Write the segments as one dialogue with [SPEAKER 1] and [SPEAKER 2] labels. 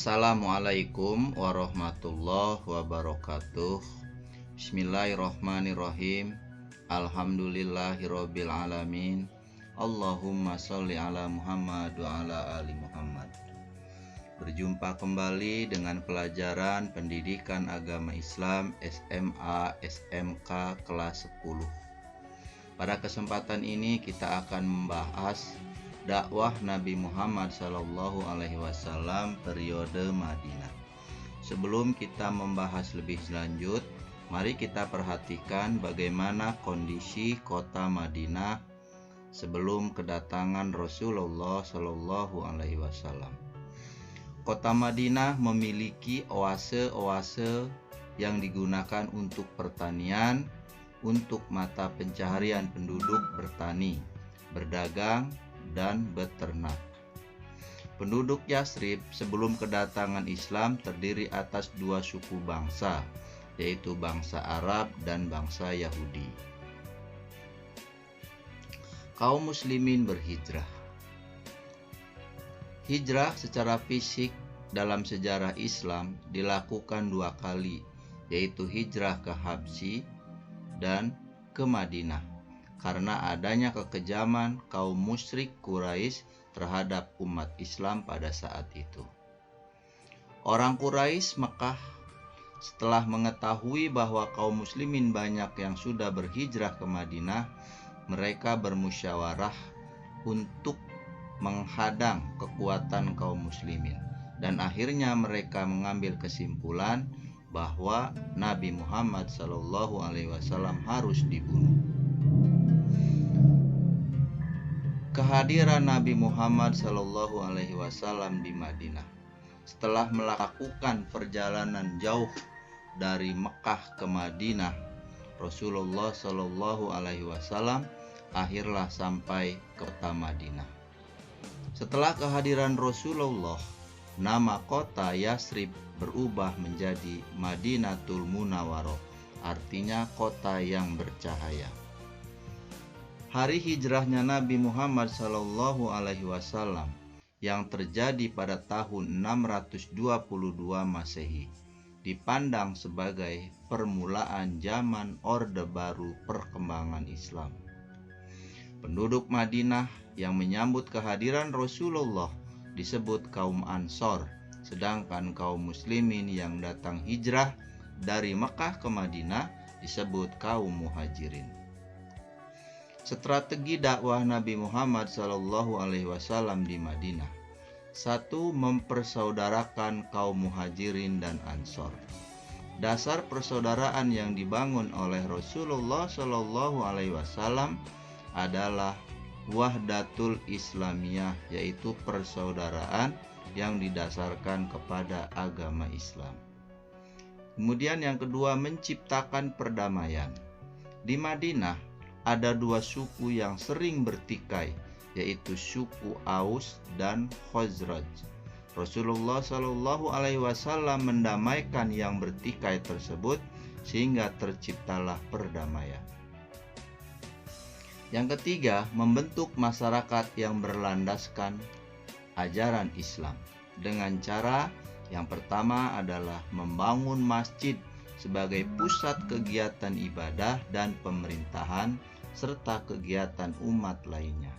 [SPEAKER 1] Assalamualaikum warahmatullahi wabarakatuh. Bismillahirrahmanirrahim. Alhamdulillahirabbil alamin. Allahumma sholli ala Muhammad wa ala ali Muhammad. Berjumpa kembali dengan pelajaran Pendidikan Agama Islam SMA SMK kelas 10. Pada kesempatan ini kita akan membahas dakwah Nabi Muhammad SAW periode Madinah. Sebelum kita membahas lebih lanjut, mari kita perhatikan bagaimana kondisi kota Madinah sebelum kedatangan Rasulullah SAW. Kota Madinah memiliki oase-oase yang digunakan untuk pertanian, untuk mata pencaharian penduduk bertani, berdagang, dan beternak. Penduduk Yasrib sebelum kedatangan Islam terdiri atas dua suku bangsa, yaitu bangsa Arab dan bangsa Yahudi. Kaum muslimin berhijrah. Hijrah secara fisik dalam sejarah Islam dilakukan dua kali, yaitu hijrah ke Habsyi dan ke Madinah, karena adanya kekejaman kaum musyrik Quraisy terhadap umat Islam pada saat itu. Orang Quraisy Mekah setelah mengetahui bahwa kaum muslimin banyak yang sudah berhijrah ke Madinah, mereka bermusyawarah untuk menghadang kekuatan kaum muslimin, dan akhirnya mereka mengambil kesimpulan bahwa Nabi Muhammad SAW harus dibunuh. Kehadiran Nabi Muhammad SAW di Madinah setelah melakukan perjalanan jauh dari Mekah ke Madinah, Rasulullah SAW akhirnya sampai ke kota Madinah. Setelah kehadiran Rasulullah, nama kota Yasrib berubah menjadi Madinatul Munawwarah, artinya kota yang bercahaya. Hari hijrahnya Nabi Muhammad SAW yang terjadi pada tahun 622 Masehi dipandang sebagai permulaan zaman Orde Baru perkembangan Islam. Penduduk Madinah yang menyambut kehadiran Rasulullah disebut kaum Ansor, sedangkan kaum muslimin yang datang hijrah dari Mekah ke Madinah disebut kaum Muhajirin. Strategi dakwah Nabi Muhammad SAW di Madinah. 1. Mempersaudarakan kaum Muhajirin dan Ansor. Dasar persaudaraan yang dibangun oleh Rasulullah SAW adalah Wahdatul Islamiyah, yaitu persaudaraan yang didasarkan kepada agama Islam. Kemudian yang kedua, menciptakan perdamaian. Di Madinah ada dua suku yang sering bertikai, yaitu suku Aus dan Khazraj. Rasulullah SAW mendamaikan yang bertikai tersebut sehingga terciptalah perdamaian. Yang ketiga, membentuk masyarakat yang berlandaskan ajaran Islam dengan cara yang pertama adalah membangun masjid sebagai pusat kegiatan ibadah dan pemerintahan serta kegiatan umat lainnya.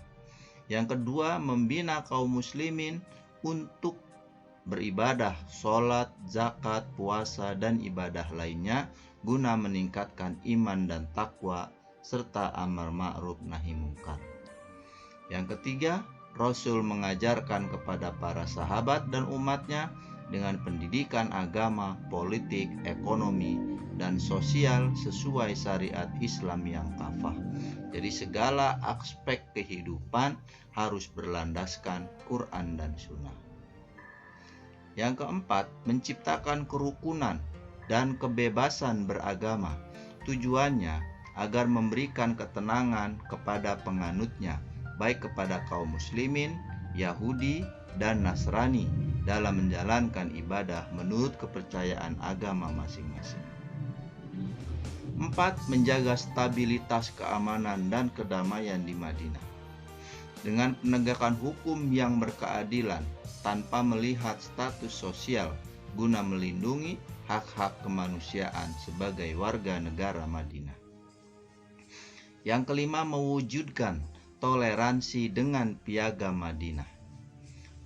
[SPEAKER 1] Yang kedua, membina kaum muslimin untuk beribadah, sholat, zakat, puasa, dan ibadah lainnya guna meningkatkan iman dan takwa serta amar ma'ruf nahi mungkar. Yang ketiga, Rasul mengajarkan kepada para sahabat dan umatnya dengan pendidikan agama, politik, ekonomi, dan sosial sesuai syariat Islam yang kafah. Jadi segala aspek kehidupan harus berlandaskan Quran dan Sunnah. Yang keempat, menciptakan kerukunan dan kebebasan beragama. Tujuannya agar memberikan ketenangan kepada penganutnya, baik kepada kaum muslimin, Yahudi, dan Nasrani dalam menjalankan ibadah menurut kepercayaan agama masing-masing. 4. Menjaga stabilitas keamanan dan kedamaian di Madinah. Dengan penegakan hukum yang berkeadilan, tanpa melihat status sosial guna melindungi hak-hak kemanusiaan sebagai warga negara Madinah. Yang kelima, mewujudkan toleransi dengan piagam Madinah.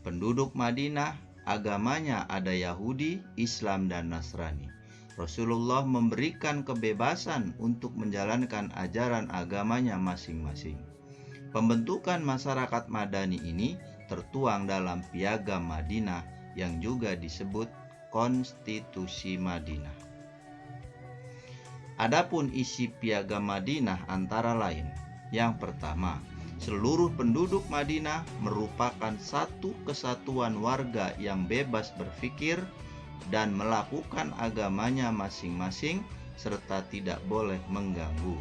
[SPEAKER 1] Penduduk Madinah agamanya ada Yahudi, Islam, dan Nasrani. Rasulullah memberikan kebebasan untuk menjalankan ajaran agamanya masing-masing. Pembentukan masyarakat Madani ini tertuang dalam piagam Madinah yang juga disebut Konstitusi Madinah. Adapun isi piagam Madinah antara lain: yang pertama, seluruh penduduk Madinah merupakan satu kesatuan warga yang bebas berpikir dan melakukan agamanya masing-masing serta tidak boleh mengganggu.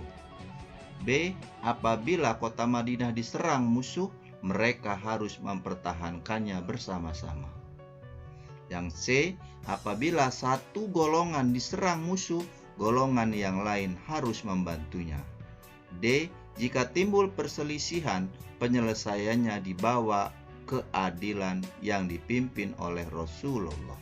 [SPEAKER 1] B. Apabila kota Madinah diserang musuh, mereka harus mempertahankannya bersama-sama. Yang C. Apabila satu golongan diserang musuh, golongan yang lain harus membantunya. D. Jika timbul perselisihan, penyelesaiannya dibawa keadilan yang dipimpin oleh Rasulullah.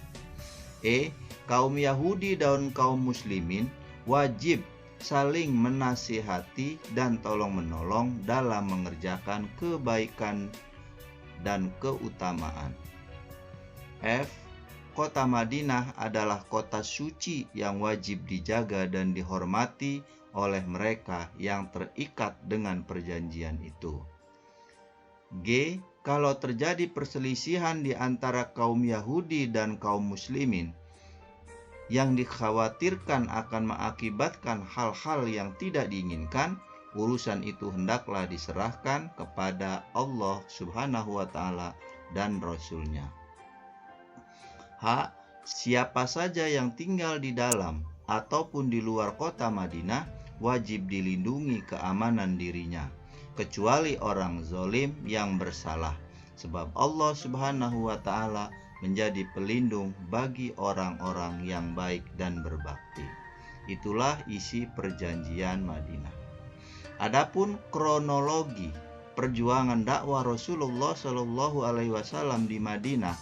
[SPEAKER 1] E. Kaum Yahudi dan kaum Muslimin wajib saling menasihati dan tolong-menolong dalam mengerjakan kebaikan dan keutamaan. F. Kota Madinah adalah kota suci yang wajib dijaga dan dihormati oleh mereka yang terikat dengan perjanjian itu. G. Kalau terjadi perselisihan di antara kaum Yahudi dan kaum Muslimin yang dikhawatirkan akan mengakibatkan hal-hal yang tidak diinginkan, urusan itu hendaklah diserahkan kepada Allah Subhanahu wa Ta'ala dan Rasul-Nya. H. Siapa saja yang tinggal di dalam ataupun di luar kota Madinah wajib dilindungi keamanan dirinya, kecuali orang zalim yang bersalah, sebab Allah Subhanahu wa Ta'ala menjadi pelindung bagi orang-orang yang baik dan berbakti. Itulah isi perjanjian Madinah. Adapun kronologi perjuangan dakwah Rasulullah Shallallahu Alaihi Wasallam di Madinah,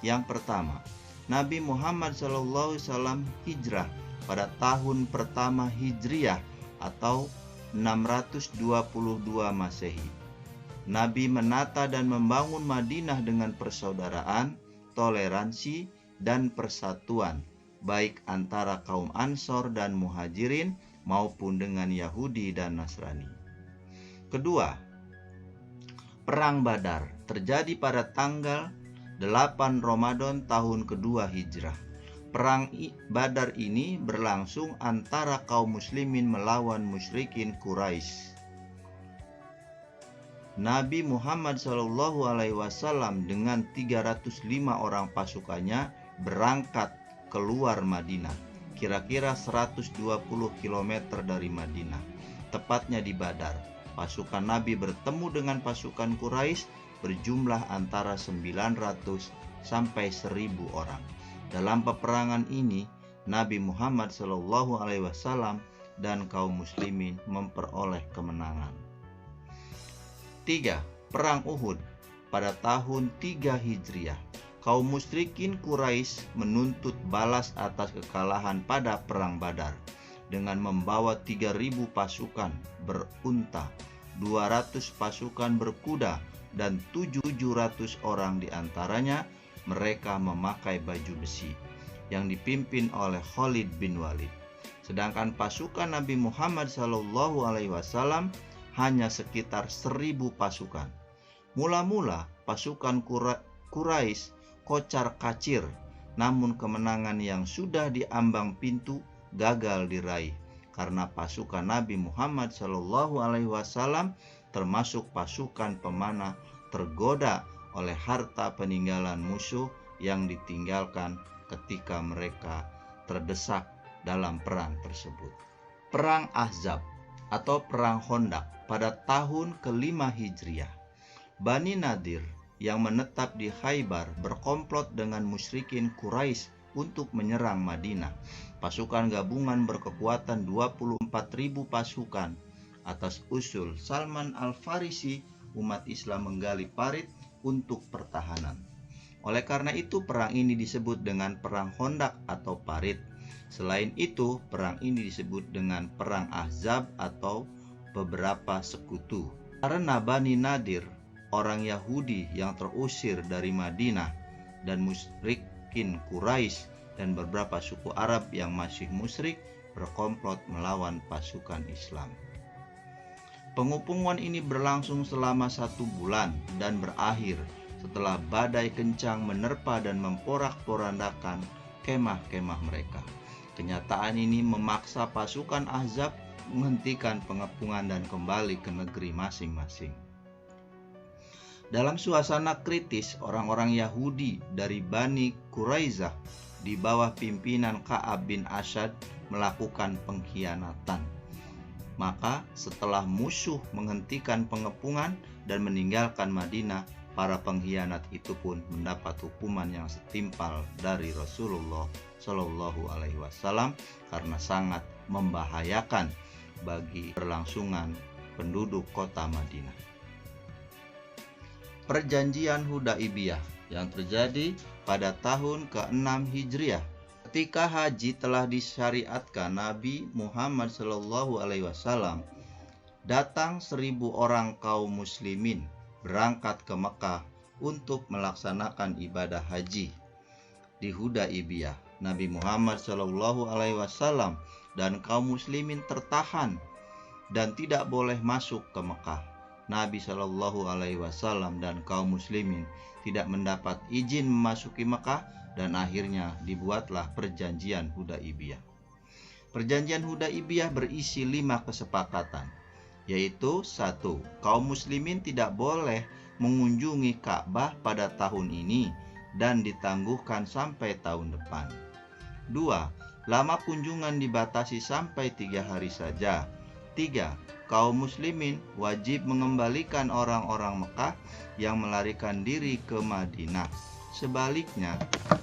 [SPEAKER 1] yang pertama, Nabi Muhammad Shallallahu Alaihi Wasallam hijrah pada tahun pertama Hijriah atau 622 Masehi. Nabi menata dan membangun Madinah dengan persaudaraan, toleransi, dan persatuan, baik antara kaum Ansor dan Muhajirin maupun dengan Yahudi dan Nasrani. Kedua, Perang Badar terjadi pada tanggal 8 Ramadan tahun kedua Hijrah. Perang Badar ini berlangsung antara kaum muslimin melawan musyrikin Quraisy. Nabi Muhammad SAW dengan 305 orang pasukannya berangkat keluar Madinah, kira-kira 120 km dari Madinah, tepatnya di Badar. Pasukan Nabi bertemu dengan pasukan Quraisy berjumlah antara 900 sampai 1000 orang. Dalam peperangan ini, Nabi Muhammad SAW dan kaum muslimin memperoleh kemenangan. 3. Perang Uhud pada tahun 3 Hijriah. Kaum musyrikin Quraisy menuntut balas atas kekalahan pada Perang Badar dengan membawa 3.000 pasukan berunta, 200 pasukan berkuda, dan 700 orang diantaranya mereka memakai baju besi yang dipimpin oleh Khalid bin Walid. Sedangkan pasukan Nabi Muhammad SAW hanya sekitar 1000 pasukan. Mula-mula pasukan Quraisy kocar-kacir, namun kemenangan yang sudah diambang pintu gagal diraih karena pasukan Nabi Muhammad SAW termasuk pasukan pemanah tergoda oleh harta peninggalan musuh yang ditinggalkan ketika mereka terdesak dalam perang tersebut. Perang Ahzab atau Perang Khandaq pada tahun ke-5 Hijriah. Bani Nadir yang menetap di Khaybar berkomplot dengan musyrikin Quraisy untuk menyerang Madinah. Pasukan gabungan berkekuatan 24.000 pasukan atas usul Salman Al-Farisi, umat Islam menggali parit untuk pertahanan. Oleh karena itu perang ini disebut dengan perang Khandaq atau Parit. Selain itu, perang ini disebut dengan perang Ahzab atau beberapa sekutu. Karena Bani Nadir, orang Yahudi yang terusir dari Madinah, dan musyrikin Quraisy dan beberapa suku Arab yang masih musyrik berkomplot melawan pasukan Islam. Pengepungan ini berlangsung selama 1 bulan dan berakhir setelah badai kencang menerpa dan memporak-porandakan kemah-kemah mereka. Kenyataan ini memaksa pasukan Ahzab menghentikan pengepungan dan kembali ke negeri masing-masing. Dalam suasana kritis, orang-orang Yahudi dari Bani Quraizah di bawah pimpinan Ka'ab bin Asyad melakukan pengkhianatan. Maka setelah musuh menghentikan pengepungan dan meninggalkan Madinah, para pengkhianat itu pun mendapat hukuman yang setimpal dari Rasulullah Shallallahu Alaihi Wasallam karena sangat membahayakan bagi berlangsungan penduduk kota Madinah. Perjanjian Hudaibiyah yang terjadi pada tahun ke-6 Hijriah. Ketika haji telah disyariatkan, Nabi Muhammad SAW datang 1.000 orang kaum muslimin berangkat ke Mekah untuk melaksanakan ibadah haji. Di Hudaibiyah, Nabi Muhammad SAW dan kaum muslimin tertahan dan tidak boleh masuk ke Mekah. Nabi SAW dan kaum muslimin tidak mendapat izin memasuki Mekah dan akhirnya dibuatlah perjanjian Hudaibiyah. Perjanjian Hudaibiyah berisi 5 kesepakatan, yaitu 1. Kaum muslimin tidak boleh mengunjungi Ka'bah pada tahun ini dan ditangguhkan sampai tahun depan. 2. Lama kunjungan dibatasi sampai 3 hari saja. 3. Kaum muslimin wajib mengembalikan orang-orang Mekah yang melarikan diri ke Madinah. Sebaliknya,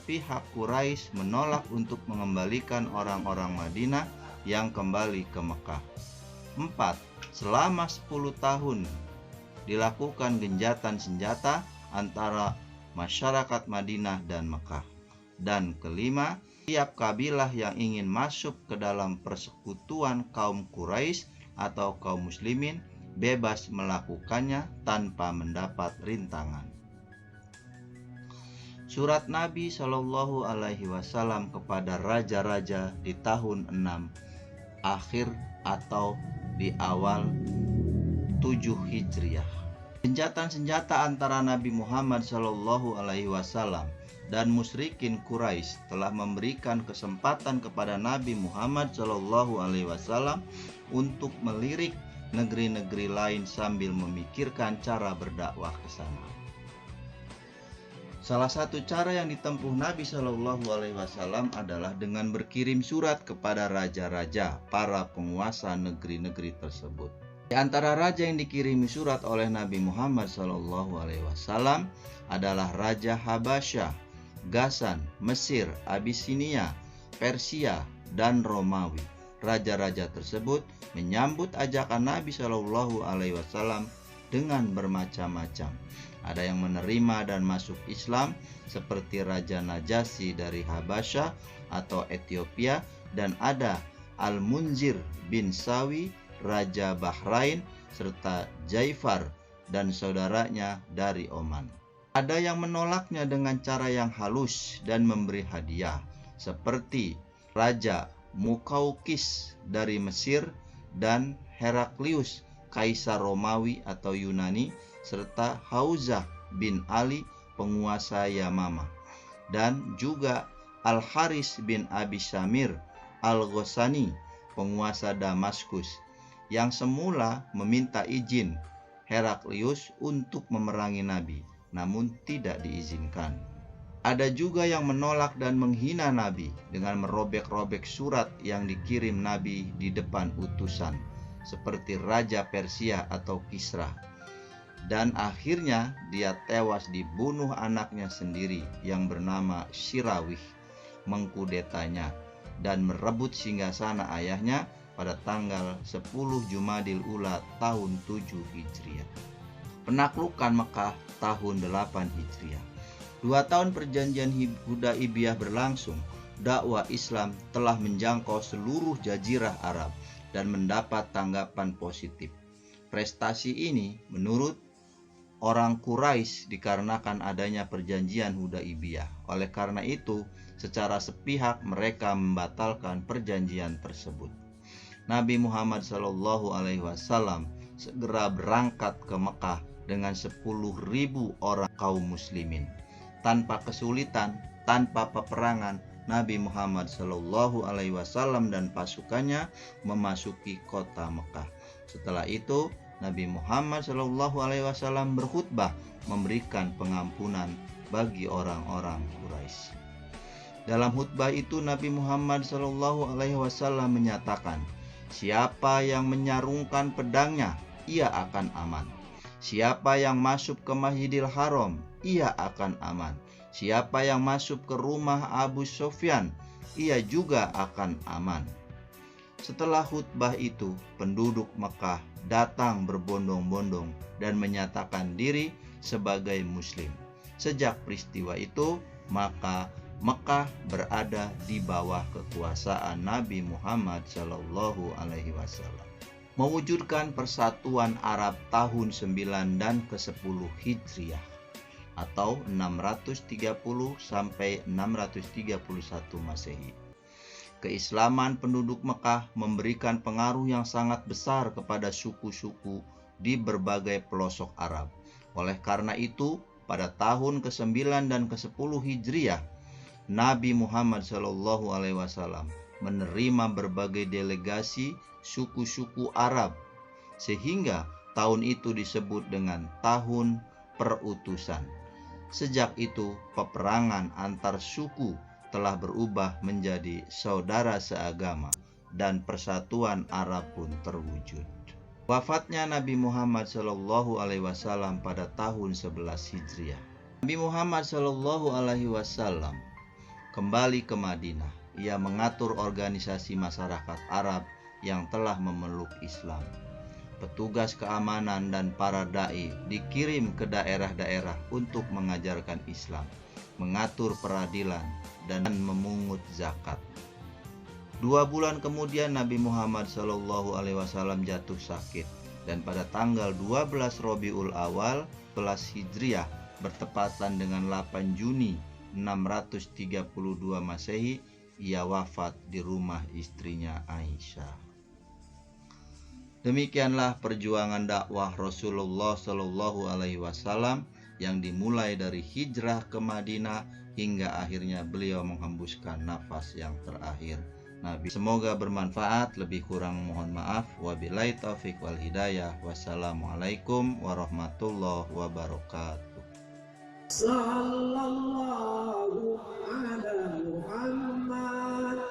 [SPEAKER 1] pihak Quraisy menolak untuk mengembalikan orang-orang Madinah yang kembali ke Mekah. 4. Selama 10 tahun dilakukan genjatan senjata antara masyarakat Madinah dan Mekah. Dan kelima, tiap kabilah yang ingin masuk ke dalam persekutuan kaum Quraisy atau kaum muslimin bebas melakukannya tanpa mendapat rintangan. Surat Nabi Shallallahu Alaihi Wasallam kepada raja-raja di tahun 6 akhir atau di awal 7 Hijriah. Genjatan senjata antara Nabi Muhammad Shallallahu Alaihi Wasallam dan musyrikin Quraisy telah memberikan kesempatan kepada Nabi Muhammad Shallallahu Alaihi Wasallam untuk melirik negeri-negeri lain sambil memikirkan cara berdakwah ke sana. Salah satu cara yang ditempuh Nabi Shallallahu Alaihi Wasallam adalah dengan berkirim surat kepada raja-raja, para penguasa negeri-negeri tersebut. Di antara raja yang dikirimi surat oleh Nabi Muhammad Shallallahu Alaihi Wasallam adalah Raja Habasyah, Ghassan, Mesir, Abisinia, Persia, dan Romawi. Raja-raja tersebut menyambut ajakan Nabi Shallallahu Alaihi Wasallam dengan bermacam-macam. Ada yang menerima dan masuk Islam seperti Raja Najasyi dari Habasyah atau Ethiopia, dan ada Al-Munzir bin Sawi, Raja Bahrain, serta Jaifar dan saudaranya dari Oman. Ada yang menolaknya dengan cara yang halus dan memberi hadiah, seperti Raja Mukaukis dari Mesir dan Heraklius, Kaisar Romawi atau Yunani, serta Hauzah bin Ali, penguasa Yamama, dan juga Al-Haris bin Abi Syamir Al-Ghassani, penguasa Damaskus, yang semula meminta izin Heraklius untuk memerangi Nabi, namun tidak diizinkan. Ada juga yang menolak dan menghina Nabi dengan merobek-robek surat yang dikirim Nabi di depan utusan, seperti Raja Persia atau Kisra. Dan akhirnya dia tewas dibunuh anaknya sendiri yang bernama Shirawih, mengkudetanya dan merebut singgasana ayahnya pada tanggal 10 Jumadil Ula tahun 7 Hijriah. Penaklukan Mekah tahun 8 Hijriah. 2 tahun perjanjian Hudaibiyah berlangsung, dakwah Islam telah menjangkau seluruh jazirah Arab dan mendapat tanggapan positif. Prestasi ini menurut orang Quraisy dikarenakan adanya perjanjian Hudaibiyah. Oleh karena itu, secara sepihak mereka membatalkan perjanjian tersebut. Nabi Muhammad SAW segera berangkat ke Mekah dengan 10.000 orang kaum muslimin. Tanpa kesulitan, tanpa peperangan, Nabi Muhammad SAW dan pasukannya memasuki kota Mekah. Setelah itu, Nabi Muhammad SAW berkhutbah memberikan pengampunan bagi orang-orang Quraisy. Dalam khutbah itu Nabi Muhammad SAW menyatakan, siapa yang menyarungkan pedangnya, ia akan aman. Siapa yang masuk ke Masjidil Haram, ia akan aman. Siapa yang masuk ke rumah Abu Sufyan, ia juga akan aman. Setelah khutbah itu, penduduk Mekah datang berbondong-bondong dan menyatakan diri sebagai muslim. Sejak peristiwa itu, maka Mekah berada di bawah kekuasaan Nabi Muhammad SAW. Mewujudkan persatuan Arab tahun 9 dan ke-10 Hijriah atau 630 sampai 631 Masehi. Keislaman penduduk Mekah memberikan pengaruh yang sangat besar kepada suku-suku di berbagai pelosok Arab. Oleh karena itu, pada tahun ke-9 dan ke-10 Hijriah, Nabi Muhammad SAW menerima berbagai delegasi suku-suku Arab, sehingga tahun itu disebut dengan tahun perutusan. Sejak itu, peperangan antar suku telah berubah menjadi saudara seagama dan persatuan Arab pun terwujud. Wafatnya Nabi Muhammad SAW pada tahun 11 Hijriah. Nabi Muhammad SAW kembali ke Madinah. Ia mengatur organisasi masyarakat Arab yang telah memeluk Islam. Petugas keamanan dan para dai dikirim ke daerah-daerah untuk mengajarkan Islam, mengatur peradilan, dan memungut zakat. 2 bulan kemudian Nabi Muhammad SAW jatuh sakit, dan pada tanggal 12 Rabiul Awal 11 Hijriah bertepatan dengan 8 Juni 632 Masehi, ia wafat di rumah istrinya Aisyah. Demikianlah perjuangan dakwah Rasulullah SAW yang dimulai dari hijrah ke Madinah hingga akhirnya beliau menghembuskan nafas yang terakhir Nabi. Semoga bermanfaat, lebih kurang mohon maaf. Wabillahi taufiq wal hidayah. Wassalamualaikum warahmatullahi wabarakatuh. Sallallahu ala Muhammad.